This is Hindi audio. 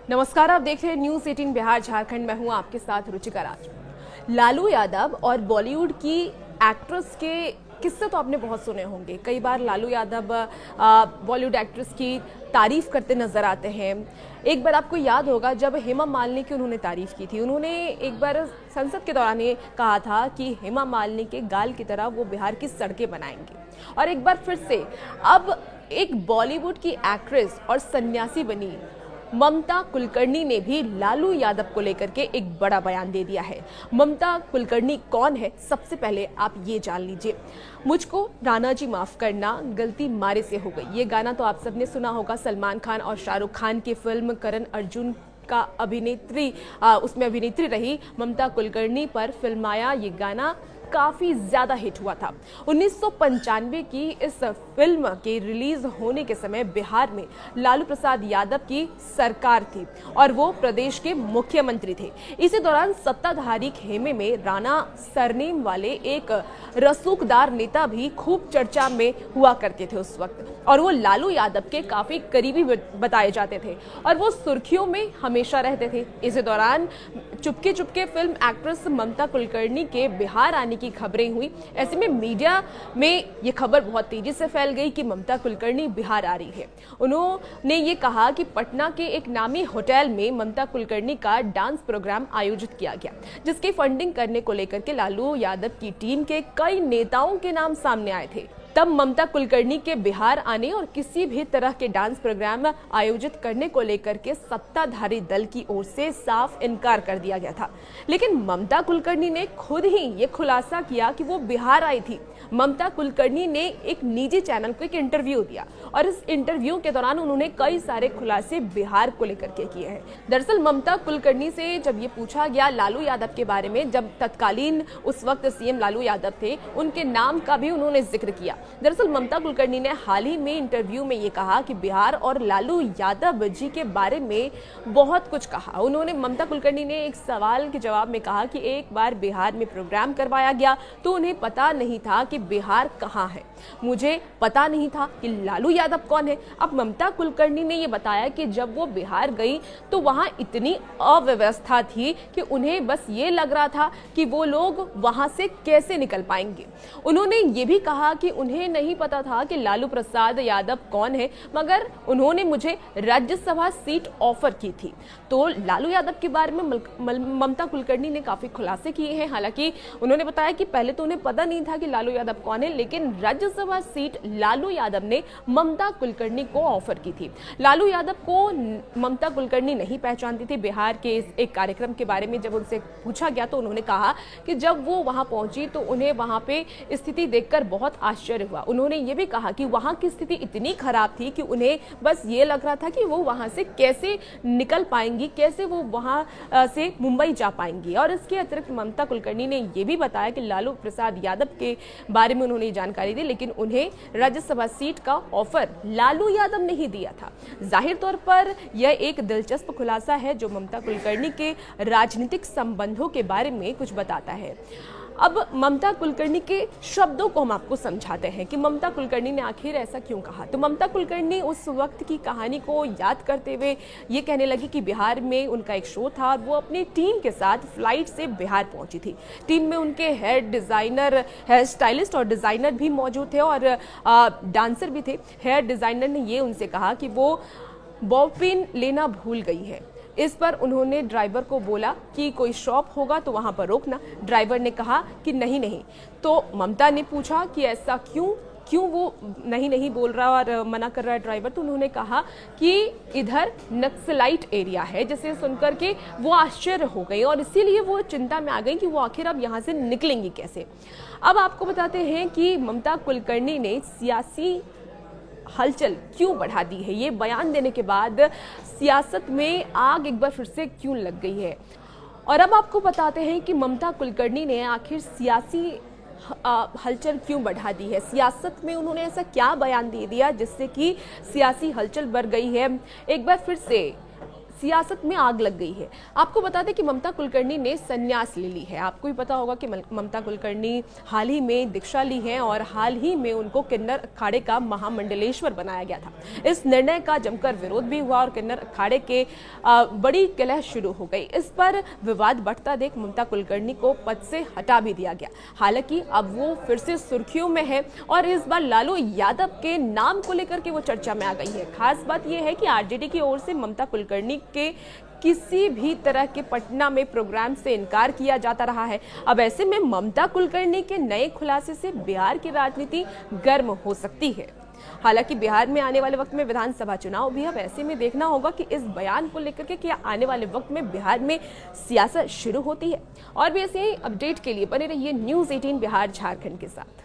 नमस्कार, आप देख रहे हैं न्यूज़ 18 बिहार झारखंड। मैं हूं आपके साथ रुचिका राज। लालू यादव और बॉलीवुड की एक्ट्रेस के किस्से तो आपने बहुत सुने होंगे। कई बार लालू यादव बॉलीवुड एक्ट्रेस की तारीफ करते नजर आते हैं। एक बार आपको याद होगा जब हेमा मालिनी की उन्होंने तारीफ की थी। उन्होंने एक बार संसद के दौरान ये कहा था कि हेमा मालिनी के गाल की तरह वो बिहार की सड़कें बनाएंगे। और एक बार फिर से अब एक बॉलीवुड की एक्ट्रेस और सन्यासी बनी ममता कुलकर्णी ने भी लालू यादव को लेकर के एक बड़ा बयान दे दिया है। ममता कुलकर्णी कौन है, सबसे पहले आप ये जान लीजिए। मुझको राणा जी माफ करना, गलती मारे से हो गई। ये गाना तो आप सबने सुना होगा। सलमान खान और शाहरुख खान की फिल्म करण अर्जुन का उसमें अभिनेत्री रही ममता कुलकर्णी पर फिल्माया ये गाना काफी ज्यादा हिट हुआ था। 1995 की इस फिल्म के रिलीज होने के समय बिहार में लालू प्रसाद यादव की सरकार थी और वो प्रदेश के मुख्यमंत्री थे। इसी दौरान सत्ताधारी खेमे में राणा सरनेम वाले एक रसूखदार नेता भी खूब चर्चा में हुआ करते थे उस वक्त, और वो लालू यादव के काफी करीबी बताए जाते थे और वो सुर्खियों में हमेशा रहते थे। इसी दौरान चुपके चुपके फिल्म एक्ट्रेस ममता कुलकर्णी के बिहार आने की खबरें हुई। ऐसे में मीडिया में ये खबर बहुत तेजी से फैल गई कि ममता कुलकर्णी बिहार आ रही है। उन्होंने ये कहा कि पटना के एक नामी होटल में ममता कुलकर्णी का डांस प्रोग्राम आयोजित किया गया, जिसकी फंडिंग करने को लेकर के लालू यादव की टीम के कई नेताओं के नाम सामने आए थे। तब ममता कुलकर्णी के बिहार आने और किसी भी तरह के डांस प्रोग्राम आयोजित करने को लेकर के सत्ताधारी दल की ओर से साफ इनकार कर दिया गया था। लेकिन ममता कुलकर्णी ने खुद ही ये खुलासा किया कि वो बिहार आई थी। ममता कुलकर्णी ने एक निजी चैनल को एक इंटरव्यू दिया और इस इंटरव्यू के दौरान उन्होंने कई सारे खुलासे बिहार को लेकर के किए हैं। दरअसल ममता कुलकर्णी से जब ये पूछा गया लालू यादव के बारे में, जब तत्कालीन उस वक्त सीएम लालू यादव थे, उनके नाम का भी उन्होंने जिक्र किया। दरअसल ममता कुलकर्णी ने हाल ही में इंटरव्यू में ये कहा कि बिहार और लालू यादव जी के बारे में बहुत कुछ कहा। उन्होंने ममता कुलकर्णी ने एक सवाल के जवाब में कहा कि एक बार बिहार में प्रोग्राम करवाया गया तो उन्हें पता नहीं था कि बिहार कहाँ है। मुझे पता नहीं था कि लालू यादव कौन है। अब ममता कुलकर्णी ने ये बताया कि जब वो बिहार गई तो वहां इतनी अव्यवस्था थी कि उन्हें बस ये लग रहा था कि वो लोग वहां से कैसे निकल पाएंगे। उन्होंने ये भी कहा कि उन्हें नहीं पता था कि लालू प्रसाद यादव कौन है, मगर उन्होंने मुझे राज्यसभा सीट ऑफर की थी। तो लालू यादव के बारे में ममता कुलकर्णी ने काफी खुलासे किए हैं। हालांकि उन्होंने बताया कि पहले तो उन्हें पता नहीं था कि लालू यादव कौन है, लेकिन राज्यसभा सीट लालू यादव ने ममता कुलकर्णी को ऑफर की थी। लालू यादव को ममता कुलकर्णी नहीं पहचानती थी। बिहार के इस एक कार्यक्रम के बारे में जब उनसे पूछा गया तो उन्होंने कहा कि जब वो वहां पहुंची तो उन्हें वहां पे स्थिति देखकर बहुत आश्चर्य हुआ। उन्होंने ये भी कहा कि वहां की स्थिति इतनी खराब थी कि उन्हें बस ये लग रहा था कि वो वहां से कैसे निकल पाएंगी, कैसे वो वहां से मुंबई जा पाएंगी। और इसके अतिरिक्त ममता कुलकर्णी ने ये भी बताया कि लालू प्रसाद यादव के बारे में उन्होंने जानकारी दी, लेकिन उन्हें राज्यसभा सीट का ऑफर लालू यादव ने ही दिया था। जाहिर तौर पर यह एक दिलचस्प खुलासा है जो ममता कुलकर्णी के राजनीतिक संबंधों के बारे में कुछ बताता है। अब ममता कुलकर्णी के शब्दों को हम आपको समझाते हैं कि ममता कुलकर्णी ने आखिर ऐसा क्यों कहा। तो ममता कुलकर्णी उस वक्त की कहानी को याद करते हुए ये कहने लगी कि बिहार में उनका एक शो था और वो अपनी टीम के साथ फ्लाइट से बिहार पहुंची थी। टीम में उनके हेयर स्टाइलिस्ट और डिजाइनर भी मौजूद थे और डांसर भी थे। हेयर डिजाइनर ने ये उनसे कहा कि वो बॉबपिन लेना भूल गई है। इस पर उन्होंने ड्राइवर को बोला कि कोई शॉप होगा तो वहां पर रोकना। ड्राइवर ने कहा कि नहीं नहीं। तो ममता ने पूछा कि ऐसा क्यों वो नहीं बोल रहा और मना कर रहा है ड्राइवर। तो उन्होंने कहा कि इधर नक्सलाइट एरिया है, जिसे सुनकर के वो आश्चर्य हो गई और इसीलिए वो चिंता में आ गई कि वो आखिर अब यहाँ से निकलेंगी कैसे। अब आपको बताते हैं कि ममता कुलकर्णी ने सियासी हलचल क्यों बढ़ा दी है। ये बयान देने के बाद सियासत में आग एक बार फिर से क्यों लग गई है। और अब आपको बताते हैं कि ममता कुलकर्णी ने आखिर सियासी हलचल क्यों बढ़ा दी है। सियासत में उन्होंने ऐसा क्या बयान दे दिया जिससे कि सियासी हलचल बढ़ गई है। एक बार फिर से सियासत में आग लग गई है। आपको बता दें कि ममता कुलकर्णी ने संन्यास ले ली है। आपको भी पता होगा कि ममता कुलकर्णी हाल ही में दीक्षा ली है और हाल ही में उनको किन्नर अखाड़े का महामंडलेश्वर बनाया गया था। इस निर्णय का जमकर विरोध भी हुआ और किन्नर अखाड़े के बड़ी कलह शुरू हो गई। इस पर विवाद बढ़ता देख ममता कुलकर्णी को पद से हटा भी दिया गया। हालांकि अब वो फिर से सुर्खियों में है और इस बार लालू यादव के नाम को लेकर के वो चर्चा में आ गई है। खास बात यह है कि आरजेडी की ओर से ममता कुलकर्णी के किसी भी तरह के पटना में प्रोग्राम से इनकार किया जाता रहा है। अब ऐसे में ममता कुलकर्णी के नए खुलासे से बिहार की राजनीति गर्म हो सकती है। हालांकि बिहार में आने वाले वक्त में विधानसभा चुनाव भी, अब ऐसे में देखना होगा कि इस बयान को लेकर के क्या आने वाले वक्त में बिहार में सियासत शुरू होती है। और भी ऐसे ही अपडेट के लिए बने रहिए न्यूज़ 18 बिहार झारखंड के साथ।